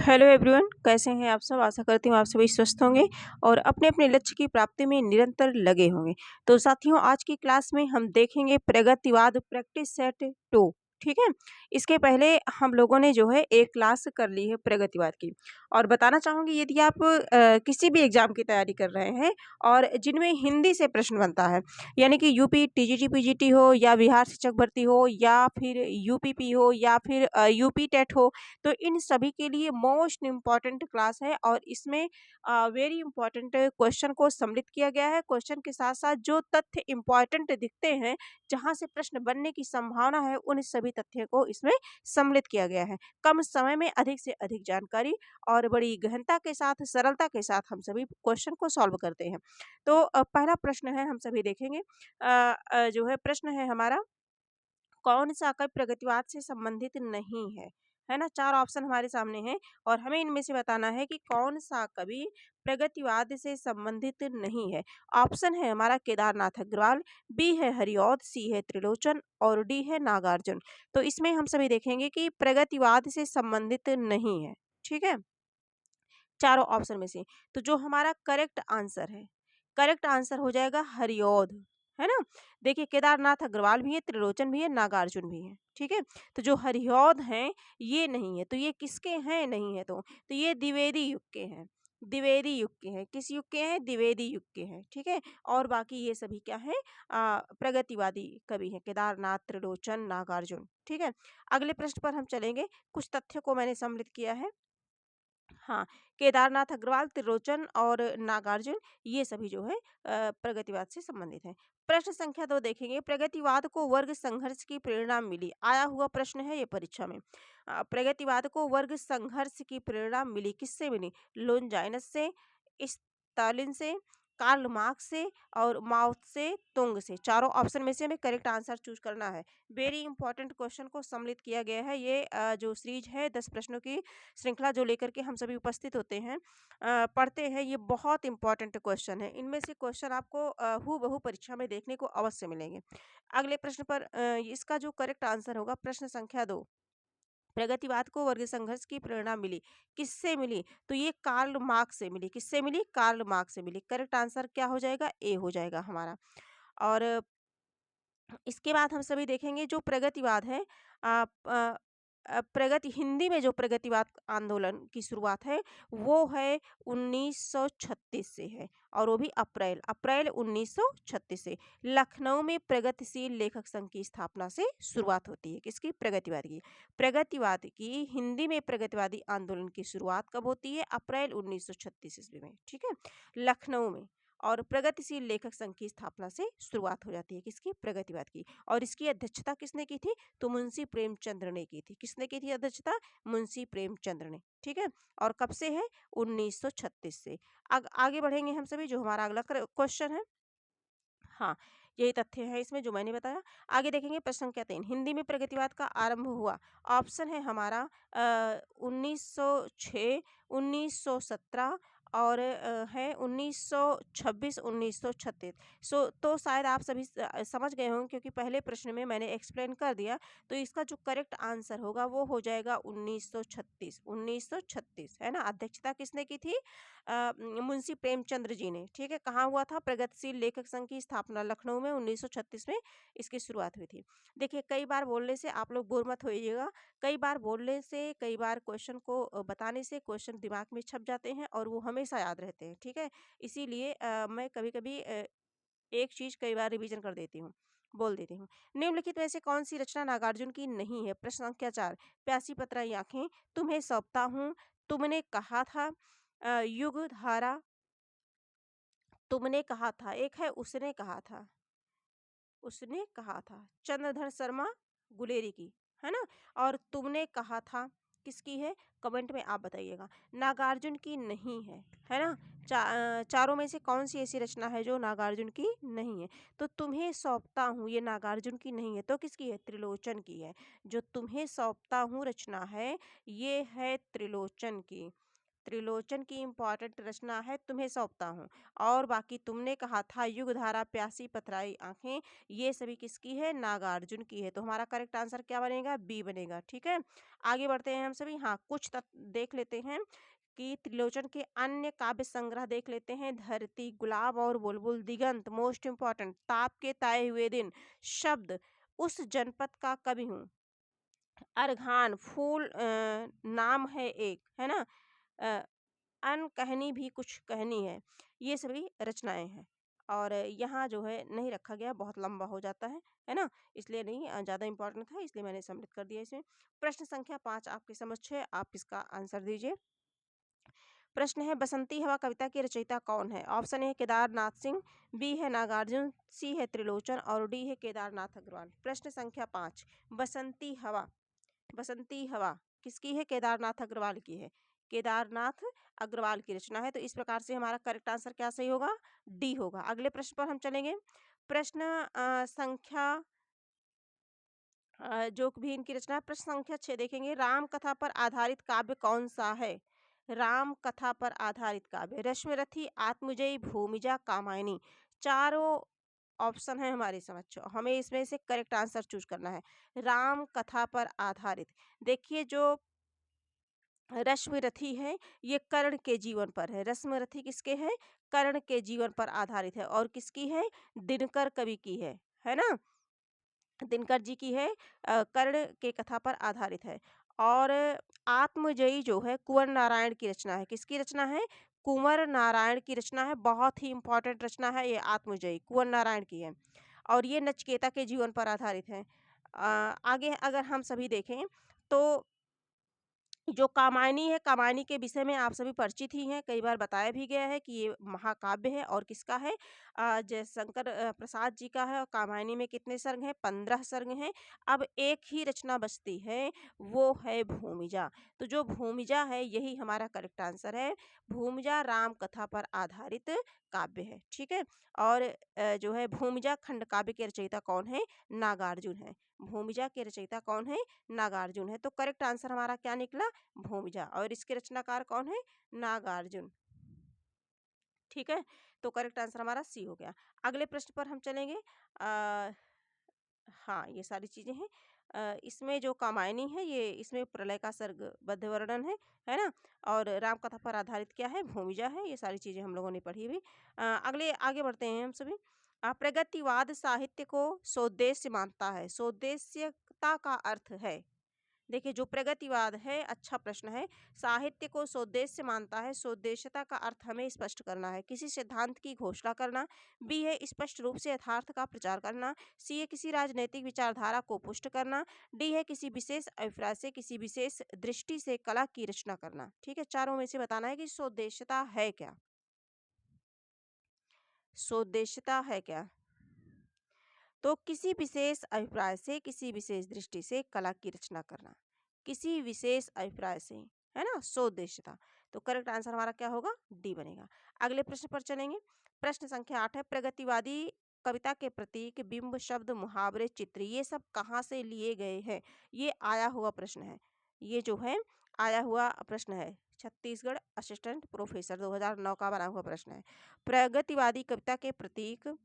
Hello everyone, कैसे हैं आप सब। आशा करती हूँ आप सभी स्वस्थ होंगे और अपने अपने लक्ष्य की प्राप्ति में निरंतर लगे होंगे। तो साथियों, आज की क्लास में हम देखेंगे प्रगतिवाद प्रैक्टिस सेट 2। ठीक है। इसके पहले हम लोगों ने जो है एक क्लास कर ली है प्रगतिवाद की। और बताना चाहूँगी, यदि आप किसी भी एग्जाम की तैयारी कर रहे हैं और जिनमें हिंदी से प्रश्न बनता है, यानी कि यूपी टीजीटी पीजीटी हो या बिहार शिक्षक भर्ती हो या फिर यूपीपी हो या फिर यूपी टेट हो, तो इन सभी के लिए मोस्ट इम्पॉर्टेंट क्लास है। और इसमें वेरी इंपॉर्टेंट क्वेश्चन को सम्मिलित किया गया है। क्वेश्चन के साथ साथ जो तथ्य इंपॉर्टेंट दिखते हैं, जहां से प्रश्न बनने की संभावना है, उन सभी तथ्यों को इसमें सम्मिलित किया गया है। कम समय में अधिक से अधिक जानकारी और बड़ी गहनता के साथ, सरलता के साथ हम सभी क्वेश्चन को सॉल्व करते हैं। तो पहला प्रश्न है, हम सभी देखेंगे। जो है प्रश्न है हमारा, कौन सा कवि प्रगतिवाद से संबंधित नहीं है। है ना, चार ऑप्शन हमारे सामने हैं और हमें इनमें से बताना है कि कौन सा कवि प्रगतिवाद से संबंधित नहीं है। ऑप्शन है हमारा केदारनाथ अग्रवाल, बी है हरिऔध, सी है त्रिलोचन और डी है नागार्जुन। तो इसमें हम सभी देखेंगे कि प्रगतिवाद से संबंधित नहीं है। ठीक है, चारों ऑप्शन में से। तो जो हमारा करेक्ट आंसर है, करेक्ट आंसर हो जाएगा हरिऔध। है ना, देखिए केदारनाथ अग्रवाल भी है, त्रिलोचन भी है, नागार्जुन भी है। ठीक है, तो जो हरिऔध हैं ये नहीं है। तो ये किसके हैं? नहीं है तो ये द्विवेदी युग के हैं। द्विवेदी युग के हैं। किस युग के हैं? द्विवेदी युग के हैं। ठीक है, और बाकी ये सभी क्या है? प्रगतिवादी कवि हैं, केदारनाथ, त्रिलोचन, नागार्जुन। ठीक है, अगले प्रश्न पर हम चलेंगे। कुछ तथ्यों को मैंने सम्मिलित किया है। हाँ, केदारनाथ अग्रवाल, त्रिलोचन और नागार्जुन, ये सभी जो है प्रगतिवाद से संबंधित हैं। प्रश्न संख्या 2 देखेंगे। प्रगतिवाद को वर्ग संघर्ष की प्रेरणा मिली, आया हुआ प्रश्न है ये परीक्षा में। प्रगतिवाद को वर्ग संघर्ष की प्रेरणा मिली, किससे मिली? लोनजाइनस से, स्टालिन से, कार्ल मार्क्स से और माओ से तुंग से। चारों ऑप्शन में से हमें करेक्ट आंसर चूज करना है। वेरी इंपॉर्टेंट क्वेश्चन को सम्मिलित किया गया है। ये जो सीरीज है 10 प्रश्नों की श्रृंखला जो लेकर के हम सभी उपस्थित होते हैं, पढ़ते हैं, ये बहुत इंपॉर्टेंट क्वेश्चन है। इनमें से क्वेश्चन आपको हूबहू परीक्षा में देखने को अवश्य मिलेंगे। अगले प्रश्न पर इसका जो करेक्ट आंसर होगा, प्रश्न संख्या 2, प्रगतिवाद को वर्ग संघर्ष की प्रेरणा मिली, किससे मिली? तो ये कार्ल मार्क्स से मिली। किससे मिली? कार्ल मार्क्स से मिली। करेक्ट आंसर क्या हो जाएगा? ए हो जाएगा हमारा। और इसके बाद हम सभी देखेंगे जो प्रगतिवाद है, अ, अ, प्रगति हिंदी में जो प्रगतिवाद आंदोलन की शुरुआत है वो है 1936 से है। और वो भी अप्रैल अप्रैल 1936 से लखनऊ में प्रगतिशील लेखक संघ की स्थापना से शुरुआत होती है। किसकी? प्रगतिवाद की। प्रगतिवाद की हिंदी में प्रगतिवादी आंदोलन की शुरुआत कब होती है? अप्रैल 1936 ईस्वी में। ठीक है, लखनऊ में। और प्रगतिशील लेखक संघ की स्थापना से शुरुआत हो जाती है। किसकी? प्रगतिवाद की। और इसकी अध्यक्षता किसने की थी? तो मुंशी प्रेमचंद्र ने की थी। किसने की थी अध्यक्षता? मुंशी प्रेमचंद्र ने। ठीक है, और कब से है? 1936 से। आगे बढ़ेंगे हम सभी। जो हमारा अगला क्वेश्चन है, हाँ, यही तथ्य है इसमें जो मैंने बताया। आगे देखेंगे प्रश्न संख्या 3, हिंदी में प्रगतिवाद का आरंभ हुआ। ऑप्शन है हमारा 1906, 1917 और है 1926, 1936। तो शायद आप सभी समझ गए होंगे, क्योंकि पहले प्रश्न में मैंने एक्सप्लेन कर दिया। तो इसका जो करेक्ट आंसर होगा वो हो जाएगा 1936। 1936 है ना। अध्यक्षता किसने की थी? मुंशी प्रेमचंद्र जी ने। ठीक है, कहाँ हुआ था? प्रगतिशील लेखक संघ की स्थापना लखनऊ में 1936 में इसकी शुरुआत हुई थी। देखिए, कई बार बोलने से आप लोग बोर मत होइएगा। कई बार बोलने से, कई बार क्वेश्चन को बताने से क्वेश्चन दिमाग में छप जाते हैं और वो हमेशा याद रहते हैं। ठीक है, इसीलिए मैं कभी कभी एक चीज कई बार रिवीजन कर देती हूँ, बोल देती हूँ। निम्नलिखित में से कौन सी रचना नागार्जुन की नहीं है? प्रश्न संख्या 4, प्यासी पतराई आंखें, तुम्हें सौंपता हूँ, तुमने कहा था, युग धारा, तुमने कहा था, एक है उसने कहा था। उसने कहा था, चंद्रधर शर्मा गुलेरी की। है ना, और तुमने कहा था किसकी है? कमेंट में आप बताइएगा। नागार्जुन की नहीं है ना। चारों में से कौन सी ऐसी रचना है जो नागार्जुन की नहीं है? तो तुम्हें सौंपता हूँ ये नागार्जुन की नहीं है, तो किसकी है? त्रिलोचन की है। जो तुम्हें सौंपता हूँ रचना है ये है त्रिलोचन की। त्रिलोचन की इम्पोर्टेंट रचना है, तुम्हें सौंपता हूँ। और बाकी तुमने कहा था युगधारा, प्यासी पथराई आंखें, ये सभी किसकी है? नागार्जुन की है। तो हमारा करेक्ट आंसर क्या बनेगा? बी बनेगा। ठीक है, आगे बढ़ते हैं हम सभी। हाँ, कुछ देख लेते हैं कि त्रिलोचन के अन्य काव्य संग्रह देख लेते हैं। धरती, गुलाब और बुलबुल, दिगंत, मोस्ट इम्पॉर्टेंट, ताप के ताए हुए दिन, शब्द, उस जनपद का कवि हूँ, अर्घान, फूल नाम है एक, है ना, अ, अन कहनी भी कुछ कहनी ये सभी रचनाएं हैं। और यहाँ जो है नहीं रखा गया, बहुत लंबा हो जाता है ना, इसलिए नहीं, ज़्यादा इंपॉर्टेंट था इसलिए मैंने सम्मिलित कर दिया इसमें। प्रश्न संख्या 5 आपके समक्ष है, आप इसका आंसर दीजिए। प्रश्न है, बसंती हवा कविता के रचयिता कौन है? Option A Kedarnath Singh, B है नागार्जुन, सी है त्रिलोचन और डी है केदारनाथ अग्रवाल। प्रश्न संख्या 5, बसंती हवा, बसंती हवा किसकी है? केदारनाथ अग्रवाल की है। केदारनाथ अग्रवाल की रचना है। तो इस प्रकार से हमारा करेक्ट आंसर क्या सही होगा? डी होगा। अगले प्रश्न पर हम चलेंगे। प्रश्न संख्या जो भी इनकी रचना है, प्रश्न संख्या 6 देखेंगे। राम कथा पर आधारित काव्य कौन सा है? राम कथा पर आधारित काव्य, रश्मिरथी, आत्मजयी, भूमिजा, कामायनी। चारों ऑप्शन है हमारे समक्ष, हमें इसमें से करेक्ट आंसर चूज करना है। राम कथा पर आधारित, देखिए जो रश्मिरथी है ये कर्ण के जीवन पर है। रश्मिरथी किसके है? कर्ण के जीवन पर आधारित है। और किसकी है? दिनकर कवि की है ना, दिनकर जी की है, कर्ण के कथा पर आधारित है। और आत्मजयी जो है कुंवर नारायण की रचना है। किसकी रचना है? कुंवर नारायण की रचना है। बहुत ही इंपॉर्टेंट रचना है ये आत्मजयी, कुंवर नारायण की है। और ये नचिकेता के जीवन पर आधारित है। आगे अगर हम सभी देखें तो जो कामायनी है, कामायनी के विषय में आप सभी परिचित ही हैं, कई बार बताया भी गया है कि ये महाकाव्य है। और किसका है? जयशंकर प्रसाद जी का है। और कामायनी में कितने सर्ग हैं? 15 सर्ग हैं। अब एक ही रचना बचती है, वो है भूमिजा। तो जो भूमिजा है यही हमारा करेक्ट आंसर है। भूमिजा राम कथा पर आधारित काव्य है। ठीक है, और जो है भूमिजा खंड काव्य के रचयिता कौन है? नागार्जुन है। भूमिजा के रचयिता कौन है? नागार्जुन है। तो करेक्ट आंसर हमारा क्या निकला? भूमिजा। और इसके रचनाकार कौन है? नागार्जुन। ठीक है, तो करेक्ट आंसर हमारा सी हो गया। अगले प्रश्न पर हम चलेंगे। हाँ, ये सारी चीजें हैं। इसमें जो कामायनी है ये, इसमें प्रलय का सर्गबद्ध वर्णन है ना। और राम कथा पर आधारित क्या है? भूमिजा है। ये सारी चीजें हम लोगों ने पढ़ी हुई। अगले आगे बढ़ते हैं हम सभी। प्रगतिवाद साहित्य को सोद्देश्य मानता है। सोद्देश्यता का अर्थ है, देखिए जो प्रगतिवाद है, अच्छा प्रश्न है, साहित्य को सोद्देश्य मानता है। सोद्देश्यता का अर्थ हमें स्पष्ट करना है। किसी सिद्धांत की घोषणा करना, बी है स्पष्ट रूप से यथार्थ का प्रचार करना, सी है किसी राजनीतिक विचारधारा को पुष्ट करना, डी है किसी विशेष अभिप्राय से, किसी विशेष दृष्टि से कला की रचना करना। ठीक है, चारों में से बताना है कि सोद्देश्यता है क्या। सोद्देश्यता है क्या? तो किसी विशेष अभिप्राय से, किसी विशेष दृष्टि से कला की रचना करना, किसी विशेष अभिप्राय से, है ना, सोद्देश्यता। तो करेक्ट आंसर हमारा क्या होगा? डी बनेगा। अगले प्रश्न पर चलेंगे। प्रश्न संख्या 8 है, प्रगतिवादी कविता के प्रतीक, बिंब, शब्द, मुहावरे, चित्र, ये सब कहाँ से लिए गए हैं? ये आया हुआ प्रश्न है। ये जो है आया हुआ प्रश्न है, छत्तीसगढ़ असिस्टेंट प्रोफेसर 2009 का बना हुआ प्रश्न है। प्रगतिवादी कविता के प्रतीक,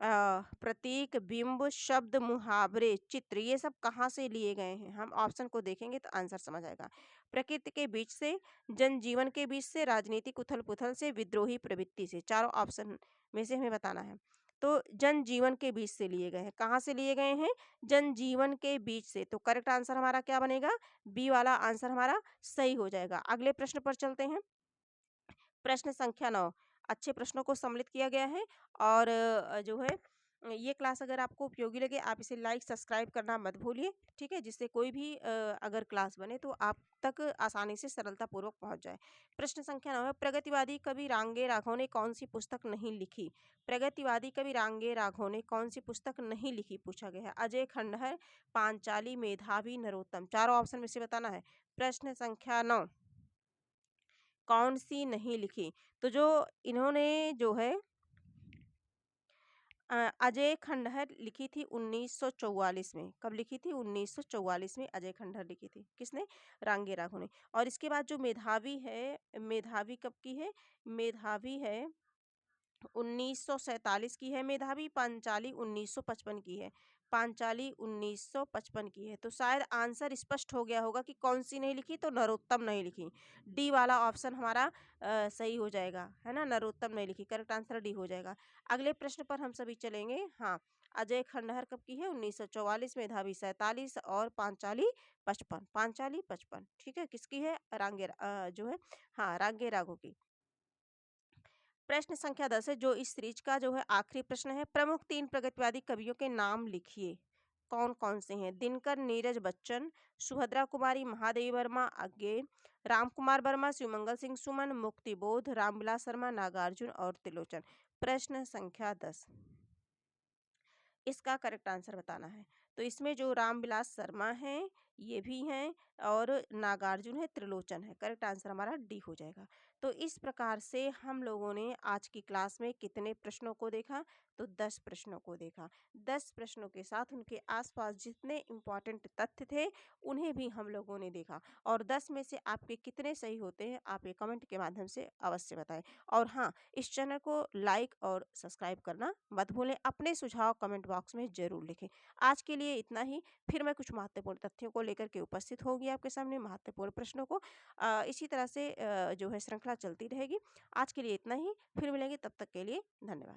प्रतीक, बिंब, शब्द, मुहावरे, चित्र, ये सब कहाँ से लिए गए हैं? हम ऑप्शन को देखेंगे तो आंसर समझ आएगा। प्रकृति के बीच से, जनजीवन के बीच से, राजनीतिक उथल पुथल से, विद्रोही प्रवृत्ति से। चारों ऑप्शन में से हमें बताना है। तो जनजीवन के बीच से लिए गए हैं। कहाँ से लिए गए हैं? जनजीवन के बीच से। तो करेक्ट आंसर हमारा क्या बनेगा? बी वाला आंसर हमारा सही हो जाएगा। अगले प्रश्न पर चलते हैं। प्रश्न संख्या 9, अच्छे प्रश्नों को सम्मिलित किया गया है। और जो है ये क्लास अगर आपको उपयोगी लगे, आप इसे लाइक सब्सक्राइब करना मत भूलिए। ठीक है, जिससे कोई भी अगर क्लास बने तो आप तक आसानी से सरलतापूर्वक पहुंच जाए। प्रश्न संख्या 9 है, प्रगतिवादी कवि रांगे राघव ने कौन सी पुस्तक नहीं लिखी? प्रगतिवादी कवि रांगे राघव ने कौन सी पुस्तक नहीं लिखी, पूछा गया है। अजय खंडहर, पांचाली, मेधावी, नरोत्तम। चारों ऑप्शन में से बताना है। प्रश्न संख्या 9, कौन सी नहीं लिखी? तो जो इन्होंने जो है अजय खंडहर लिखी थी 1944 में। कब लिखी थी? 1944 में अजय खंडहर लिखी थी। किसने? रांगे राघव ने। और इसके बाद जो मेधावी है, मेधावी कब की है? मेधावी है 1947 की है मेधावी। पांचाली 1955 की है। पांचाली 1955 की है। तो शायद आंसर स्पष्ट हो गया होगा कि कौन सी नहीं लिखी, तो नरोत्तम नहीं लिखी। डी वाला ऑप्शन हमारा सही हो जाएगा, है ना, नरोत्तम नहीं लिखी। करेक्ट आंसर डी हो जाएगा। अगले प्रश्न पर हम सभी चलेंगे। हाँ, अजय खंडहर कब की है? 1944, मेधावी 47 और पांचाली 55। पांचाली 55, ठीक है, किसकी है? जो है, हाँ, रांगे राघव की। प्रश्न संख्या 10 है, जो इस सीरीज का जो है आखिरी प्रश्न है। प्रमुख 3 प्रगतिवादी कवियों के नाम लिखिए। कौन कौन से हैं? दिनकर नीरज बच्चन, सुभद्रा कुमारी, महादेवी वर्मा, आगे राम कुमार वर्मा, शिवमंगल सिंह सुमन, मुक्तिबोध, रामविलास शर्मा, नागार्जुन और त्रिलोचन। प्रश्न संख्या 10, इसका करेक्ट आंसर बताना है। तो इसमें जो रामविलास शर्मा हैं, ये भी हैं, और नागार्जुन है, त्रिलोचन है। करेक्ट आंसर हमारा डी हो जाएगा। तो इस प्रकार से हम लोगों ने आज की क्लास में कितने प्रश्नों को देखा? तो 10 प्रश्नों को देखा। 10 प्रश्नों के साथ उनके आसपास जितने इम्पोर्टेंट तथ्य थे, उन्हें भी हम लोगों ने देखा। और 10 में से आपके कितने सही होते हैं, आप ये कमेंट के माध्यम से अवश्य बताएं। और हाँ, इस चैनल को लाइक और सब्सक्राइब करना मत भूलें। अपने सुझाव कमेंट बॉक्स में ज़रूर लिखें। आज के लिए इतना ही। फिर मैं कुछ महत्वपूर्ण तथ्यों को लेकर के उपस्थित होंगी आपके सामने, महत्वपूर्ण प्रश्नों को। इसी तरह से जो है श्रृंखला चलती रहेगी। आज के लिए इतना ही। फिर मिलेंगे, तब तक के लिए धन्यवाद।